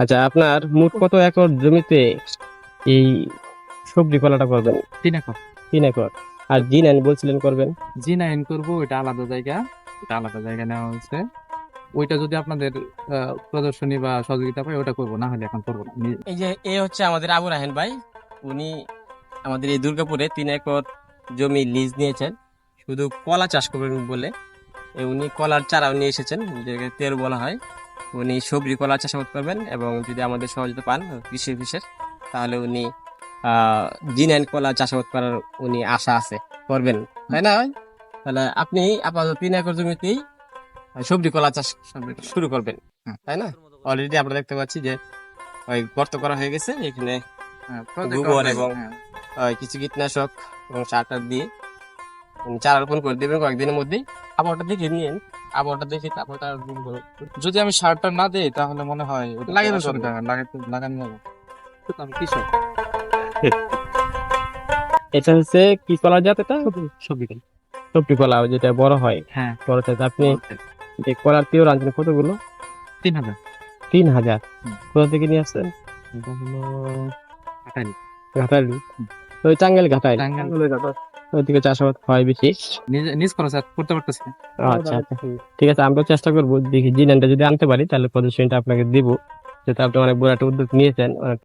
আচ্ছা, আপনার মোট কত একর জমিতে এই সবজি কলাটা করবেন? 3 একর। 3 একর। আর জি নাইন বলছিলেন করবেন? জি 9 করবো, এটা আলাদা জায়গা। এটা আলাদা জায়গা নেওয়া হয়েছে। ওইটা যদি আপনাদের প্রদর্শনী বা সহযোগিতা পাই ওটা করবো, না হলে এখন করবো না। এই যে এ হচ্ছে আমাদের আবু রাহেন ভাই। উনি আমাদের এই দুর্গাপুরে 3 একর জমি লিজ নিয়েছেন শুধু কলা চাষ করবেন বলে। উনি কলার চারাও নিয়ে এসেছেন, যেটাকে তেল বলা হয়। উনি সবজি কলা চাষাবাদ করবেন এবং যদি আমাদের সহযোগিতা পান কৃষি অফিসের, তাহলে উনি আহ জি 9 কলা চাষাবাদ করার উনি আশা আছে, করবেন, তাই না ভাই? তাহলে আপনি আপাতত 3 একর জমিতেই সবজি কলা চাষ শুরু করবেন, হুম। তাই না? অলরেডি আমরা দেখতে পাচ্ছি যে ওই গর্ত করা হয়ে গেছে, এখানে project গোবর অনুযায়ী, এবং হ্যাঁ। কিছু কীটনাশক এবং সার টার দিয়ে চারা রোপণ করে দেবেন কয়েকদিনের মধ্যেই। আবহাওয়াটা দেখে নিন, আবহাওয়াটা দেখে তারপর তার রোপণ করবেন। যদি আমি সারটা না দেই তাহলে মনে হয় ওটা লাগানো অসুবিধা যাবে। হয়, লাগানো যাবে। তো আমি কৃষক। এটা হচ্ছে কি কলা জাত? এটা সবজি করি। সবজি কলা, যেটা বড় হয়। হ্যাঁ, বড় চাইতে আপনি বলতে যে কলার তিওর আনছেন কতগুলো? 3,000। 3,000। হুম। কোথা থেকে নিয়ে আসছেন? এটা হলো কাটারি। ঘাটালি? হুম। ওই টাঙ্গাইল ঘাটাইল? টাঙ্গাইল। ওইদিকে চাষাবাদ হয় বেশি। নিজ খরচ আর করতে পারতেছি না। আচ্ছা আচ্ছা, ঠিক আছে, আমরা চেষ্টা করবো, দেখি জি 9টা যদি আনতে পারি তাহলে প্রদর্শনীটা আপনাকে দিব, যেহেতু আপনি অনেক বড় একটা উদ্যোগ নিয়েছেন।